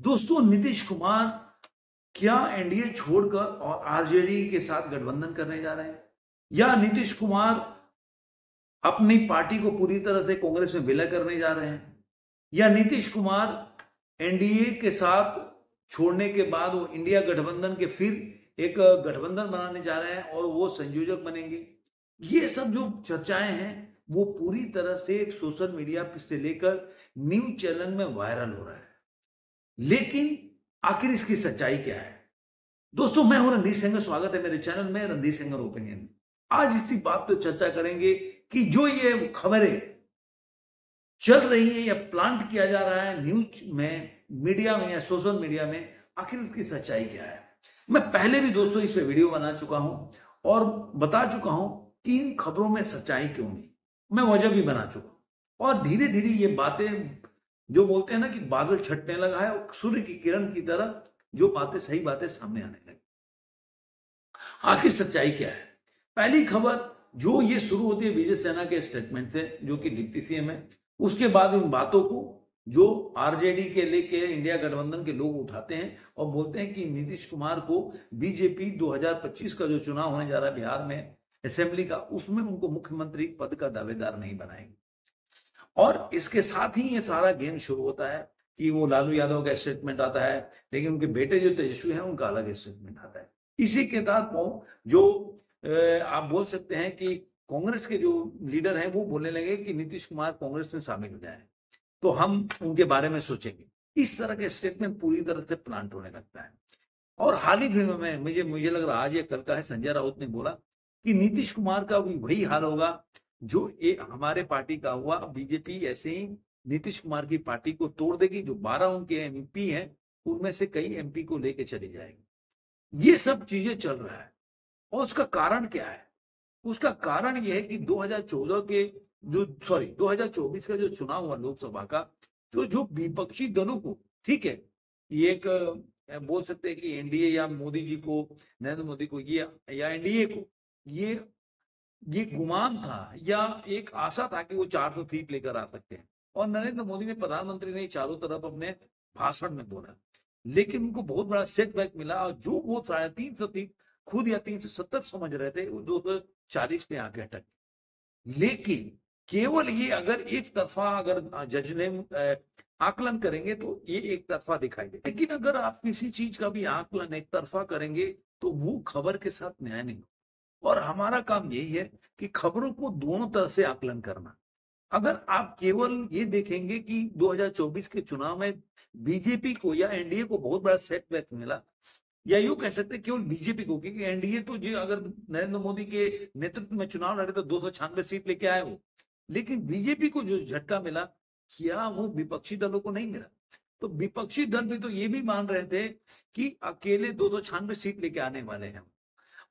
दोस्तों, नीतीश कुमार क्या एनडीए छोड़कर और आरजेडी के साथ गठबंधन करने जा रहे हैं, या नीतीश कुमार अपनी पार्टी को पूरी तरह से कांग्रेस में विलय करने जा रहे हैं, या नीतीश कुमार एनडीए के साथ छोड़ने के बाद वो इंडिया गठबंधन के फिर एक गठबंधन बनाने जा रहे हैं और वो संयोजक बनेंगे। ये सब जो चर्चाएं हैं वो पूरी तरह से सोशल मीडिया से लेकर न्यूज चैनल में वायरल हो रहा है। लेकिन आखिर इसकी सच्चाई क्या है? दोस्तों, मैं हूं रणधीर सेंगर। स्वागत है मेरे चैनल में रणधीर सेंगर ओपिनियन में। आज इसी बात पर चर्चा करेंगे कि जो ये खबरें चल रही है या प्लांट किया जा रहा है न्यूज में, मीडिया में या सोशल मीडिया में, आखिर उसकी सच्चाई क्या है। मैं पहले भी दोस्तों इस पे वीडियो बना चुका हूं और बता चुका हूं कि इन खबरों में सच्चाई क्यों नहीं। मैं वजह भी बना चुका हूं और धीरे धीरे ये बातें, जो बोलते हैं ना कि बादल छटने लगा है और सूर्य की किरण की तरह जो बातें, सही बातें सामने आने लगी। आखिर सच्चाई क्या है? पहली खबर जो ये शुरू होती है विजय सेना के स्टेटमेंट से, जो कि डिप्टी सीएम है। उसके बाद इन बातों को जो आरजेडी के लेके इंडिया गठबंधन के लोग उठाते हैं और बोलते हैं कि नीतीश कुमार को बीजेपी 2025 का जो चुनाव होने जा रहा है बिहार में असेंबली का, उसमें उनको मुख्यमंत्री पद का दावेदार नहीं बनाएंगे। और इसके साथ ही ये सारा गेम शुरू होता है कि वो लालू यादव का स्टेटमेंट आता है, लेकिन उनके बेटे जो तेजस्वी हैं उनका अलग स्टेटमेंट आता है। इसी के तहत जो आप बोल सकते हैं कि कांग्रेस के जो लीडर हैं वो बोलने लगे कि नीतीश कुमार कांग्रेस में शामिल हो जाए तो हम उनके बारे में सोचेंगे। इस तरह के स्टेटमेंट पूरी तरह से प्लांट होने लगता है। और हाल ही दिनों में मुझे लग रहा आज या कल का है, संजय राउत ने बोला कि नीतीश कुमार का भी वही हाल होगा जो हमारे पार्टी का हुआ। बीजेपी ऐसे ही नीतीश कुमार की पार्टी को तोड़ देगी। जो 12 उनके एमपी हैं उनमें से कई एमपी को लेके चली जाएगी। ये सब चीजें चल रहा है और उसका कारण क्या है? उसका कारण यह है कि 2014 के जो 2024 का जो चुनाव हुआ लोकसभा का, जो विपक्षी दलों को, ठीक है, ये एक बोल सकते हैं कि एनडीए या मोदी जी को, नरेंद्र मोदी को, ये या एनडीए को ये ये गुमान था या एक आशा था कि वो 400 सीट लेकर आ सकते हैं। और नरेंद्र मोदी ने, प्रधानमंत्री ने चारों तरफ अपने भाषण में बोला, लेकिन उनको बहुत बड़ा सेटबैक मिला और जो वो 350 सीट खुद या 370 समझ रहे थे, वो 240 पे आके अटक। लेकिन केवल ये अगर एक तरफा अगर जज ने आकलन करेंगे तो ये एक तरफा दिखाई दे, लेकिन अगर आप किसी चीज का भी आकलन एक तरफा करेंगे तो वो खबर के साथ न्याय नहीं। और हमारा काम यही है कि खबरों को दोनों तरह से आकलन करना। अगर आप केवल ये देखेंगे कि 2024 के चुनाव में बीजेपी को या एनडीए को बहुत बड़ा सेटबैक मिला, या यूं कह सकते हैं केवल बीजेपी को, क्योंकि एनडीए तो जो अगर नरेंद्र मोदी के नेतृत्व में चुनाव लड़े तो 296 सीट लेके आए वो, लेकिन बीजेपी को जो झटका मिला, क्या वो विपक्षी दलों को नहीं मिला? तो विपक्षी दल भी तो ये भी मान रहे थे कि अकेले 296 सीट लेके आने वाले हैं,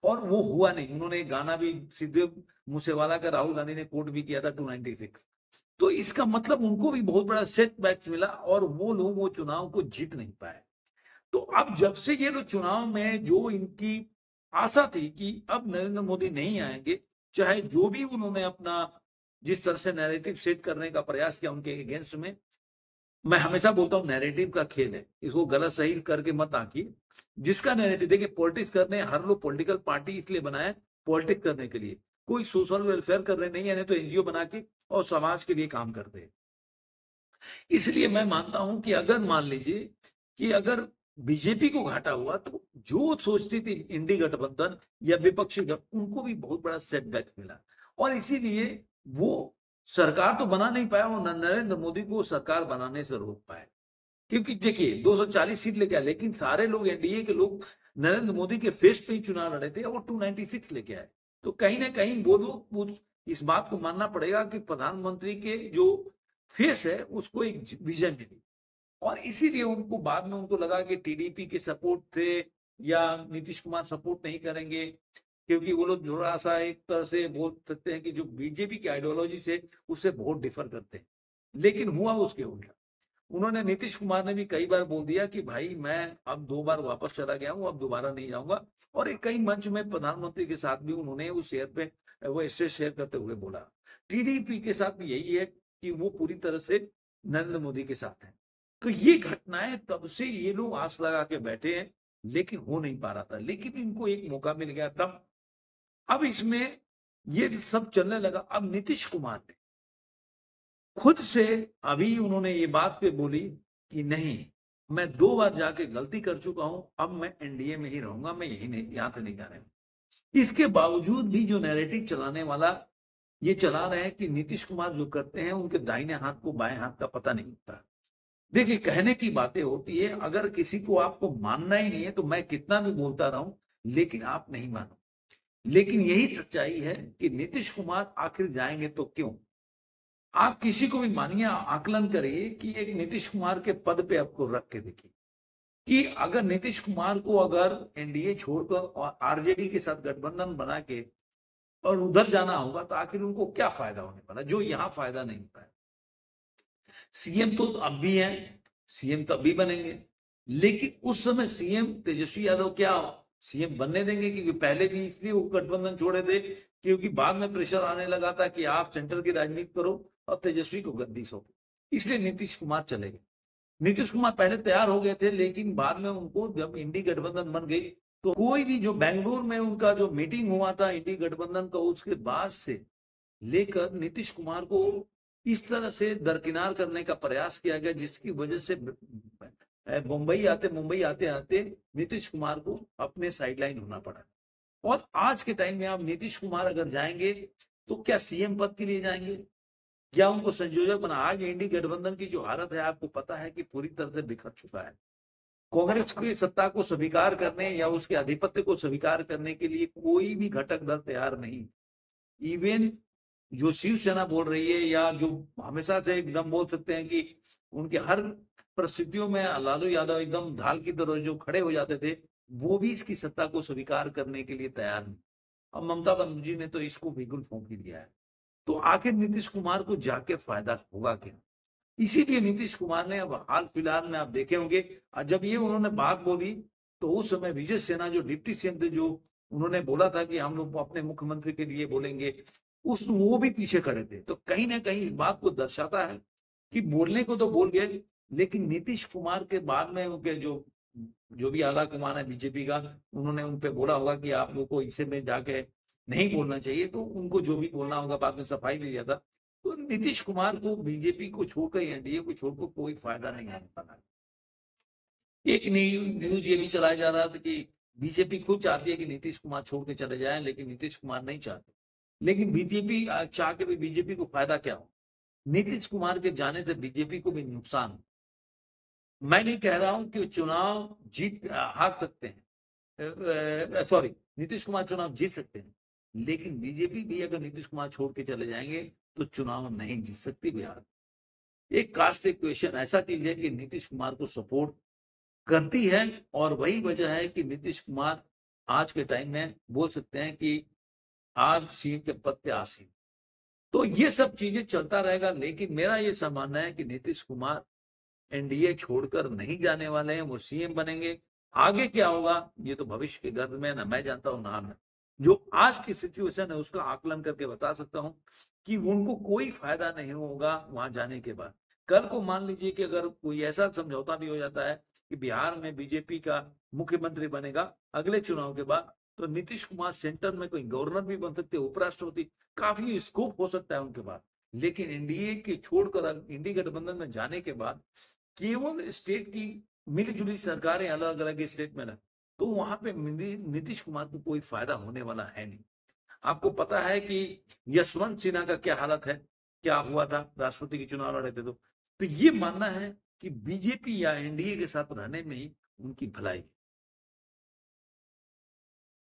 और वो हुआ नहीं। उन्होंने एक गाना भी सीधे मूसेवाला का राहुल गांधी ने कोट भी किया था 296। तो इसका मतलब उनको भी बहुत बड़ा सेटबैक मिला और वो लोग वो चुनाव को जीत नहीं पाए। तो अब जब से ये लोग चुनाव में, जो इनकी आशा थी कि अब नरेंद्र मोदी नहीं आएंगे, चाहे जो भी उन्होंने अपना जिस तरह से नैरेटिव सेट करने का प्रयास किया उनके अगेंस्ट में, मैं हमेशा बोलता हूं नैरेटिव का खेल है, इसको गलत सही करके मत आंकिए। जिसका नैरेटिव, देखिए पॉलिटिक्स करने हर लोग पॉलिटिकल पार्टी इसलिए बनाए, पॉलिटिक्स करने के लिए, कोई सोशल वेलफेयर कर रहे नहीं है, नहीं तो एनजीओ बना के और समाज के लिए काम करते हैं। इसलिए मैं मानता हूं कि अगर मान लीजिए कि अगर बीजेपी को घाटा हुआ तो जो सोचती थी इंडी गठबंधन या विपक्षी उनको भी बहुत बड़ा सेटबैक मिला, और इसीलिए वो सरकार तो बना नहीं पाया, वो नरेंद्र मोदी को सरकार बनाने से रोक पाए। क्योंकि देखिए 240 सीट लेके आए, लेकिन सारे लोग एनडीए के लोग नरेंद्र मोदी के फेस पे ही चुनाव लड़े थे और वो 296 लेके आए। तो कहीं ना कहीं वो लोग, इस बात को मानना पड़ेगा कि प्रधानमंत्री के जो फेस है उसको एक विजन मिली, और इसीलिए उनको बाद में उनको लगा कि टीडीपी के सपोर्ट थे या नीतीश कुमार सपोर्ट नहीं करेंगे, क्योंकि वो लोग थोड़ा सा एक तरह से बोल सकते हैं कि जो बीजेपी की आइडियोलॉजी से उससे बहुत डिफर करते हैं। लेकिन हुआ उसके उल्टा। उन्होंने, नीतीश कुमार ने भी कई बार बोल दिया कि भाई मैं अब 2 बार वापस चला गया हूं, अब दोबारा नहीं जाऊंगा। और एक कई मंच में प्रधानमंत्री के साथ भी उन्होंने उस शेयर पे, वो स्टेज शेयर करते हुए बोला। टीडीपी के साथ भी यही है कि वो पूरी तरह से नरेंद्र मोदी के साथ है। तो ये घटनाएं तब से ये लोग आस लगा के बैठे हैं, लेकिन हो नहीं पा रहा था। लेकिन इनको एक मौका मिल गया तब। अब इसमें ये सब चलने लगा। अब नीतीश कुमार ने खुद से अभी उन्होंने ये बात पे बोली कि नहीं, मैं 2 बार जाके गलती कर चुका हूं, अब मैं एनडीए में ही रहूंगा, मैं यही नहीं, यहां से नहीं जा रहा। इसके बावजूद भी जो नैरेटिव चलाने वाला ये चला रहे हैं कि नीतीश कुमार जो करते हैं उनके दाहिने हाथ को बाएं हाथ का पता नहीं होता। देखिए, कहने की बातें होती है, अगर किसी को आपको मानना ही नहीं है तो मैं कितना भी बोलता रहूं, लेकिन आप नहीं मानो। लेकिन यही सच्चाई है कि नीतीश कुमार आखिर जाएंगे तो क्यों। आप किसी को भी मानिए, आकलन करिए कि एक नीतीश कुमार के पद पे आपको रख के देखिए कि अगर नीतीश कुमार को अगर एनडीए छोड़कर और आरजेडी के साथ गठबंधन बना के और उधर जाना होगा तो आखिर उनको क्या फायदा होने वाला, जो यहां फायदा नहीं होता है। सीएम तो अब भी है, सीएम तब भी बनेंगे, लेकिन उस समय सीएम तेजस्वी यादव क्या सीएम बनने देंगे? क्योंकि पहले भी इसलिए वो गठबंधन छोड़े थे क्योंकि बाद में प्रेशर आने लगा था कि आप सेंटर की राजनीति करो और तेजस्वी को गद्दी सौंपो, इसलिए नीतीश कुमार चले गए। नीतीश कुमार पहले तैयार हो गए थे, लेकिन बाद में उनको जब इंडी गठबंधन बन गई तो कोई भी जो बेंगलुरु में उनका जो मीटिंग हुआ था इंडी गठबंधन का, उसके बाद से लेकर नीतीश कुमार को इस तरह से दरकिनार करने का प्रयास किया गया, जिसकी वजह से मुंबई आते आते नीतीश कुमार को अपने साइडलाइन होना पड़ा। और आज के टाइम में आप नीतीश कुमार अगर जाएंगे तो क्या सीएम पद के लिए जाएंगे या उनको संयोजक बना? आज इंडी गठबंधन की जो हालत है आपको पता है कि पूरी तरह से बिखर चुका है। कांग्रेस की सत्ता को स्वीकार करने या उसके आधिपत्य को स्वीकार करने के लिए कोई भी घटक दल तैयार नहीं। इवन जो शिवसेना बोल रही है या जो हमेशा से एकदम बोल सकते हैं कि उनके हर परिस्थितियों में लालू यादव एकदम ढाल की तरह जो खड़े हो जाते थे, वो भी इसकी सत्ता को स्वीकार करने के लिए तैयार नहीं। अब ममता बनर्जी ने तो इसको बिल्कुल फूंक ही दिया है। तो आखिर नीतीश कुमार को जाके फायदा होगा क्या? इसीलिए नीतीश कुमार ने अब हाल फिलहाल में आप देखे होंगे, जब ये उन्होंने बात बोली तो उस समय विजय सिन्हा जो डिप्टी सीएम थे, जो उन्होंने बोला था कि हम लोग अपने मुख्यमंत्री के लिए बोलेंगे, वो भी पीछे खड़े थे। तो कहीं ना कहीं इस बात को दर्शाता है कि बोलने को तो बोल गए, लेकिन नीतीश कुमार के बाद में उनके जो जो भी आला कमान है बीजेपी का, उन्होंने उन पे बोला होगा कि आप लोग को इसे में जाके नहीं बोलना चाहिए, तो उनको जो भी बोलना होगा बाद में सफाई भी दिया था। तो नीतीश कुमार को बीजेपी को छोड़कर एनडीए को छोड़कर कोई फायदा नहीं आने वाला। एक न्यूज ये भी चलाया जा रहा था कि बीजेपी खुद चाहती है कि नीतीश कुमार छोड़ के चले जाएं, लेकिन नीतीश कुमार नहीं चाहते। लेकिन बीजेपी चाह के भी बीजेपी को फायदा क्या हो? नीतीश कुमार के जाने से बीजेपी को भी नुकसान। मैं नहीं कह रहा हूं कि चुनाव हार सकते हैं, सॉरी, नीतीश कुमार चुनाव जीत सकते हैं, लेकिन बीजेपी भी अगर नीतीश कुमार छोड़ के चले जाएंगे तो चुनाव नहीं जीत सकती बिहार। एक कास्ट इक्वेशन ऐसा चीज है कि नीतीश कुमार को सपोर्ट करती है, और वही वजह है कि नीतीश कुमार आज के टाइम में बोल सकते हैं कि आज सीएम के पद पे आसीन। तो ये सब चीजें चलता रहेगा, लेकिन मेरा ये मानना है कि नीतीश कुमार एनडीए छोड़कर नहीं जाने वाले हैं, वो सीएम बनेंगे। आगे क्या होगा ये तो भविष्य के गर्भ में ना मैं जानता हूं ना मैं, जो आज की सिचुएशन है उसका आकलन करके बता सकता हूं कि उनको कोई फायदा नहीं होगा वहां जाने के बाद। कल को मान लीजिए कि अगर कोई ऐसा समझौता भी हो जाता है कि बिहार में बीजेपी का मुख्यमंत्री बनेगा अगले चुनाव के बाद, तो नीतीश कुमार सेंटर में कोई गवर्नर भी बन सकते, उपराष्ट्रपति, काफी स्कोप हो सकता है उनके पास। लेकिन एनडीए के छोड़कर इंडी गठबंधन में जाने के बाद केवल स्टेट की मिलीजुली सरकारें अलग अलग स्टेट में, तो वहां पे नीतीश कुमार को कोई फायदा होने वाला है नहीं। आपको पता है कि यशवंत सिन्हा का क्या हालत है, क्या हुआ था, राष्ट्रपति के चुनाव लड़े थे। तो ये मानना है कि बीजेपी या एनडीए के साथ रहने में ही उनकी भलाई।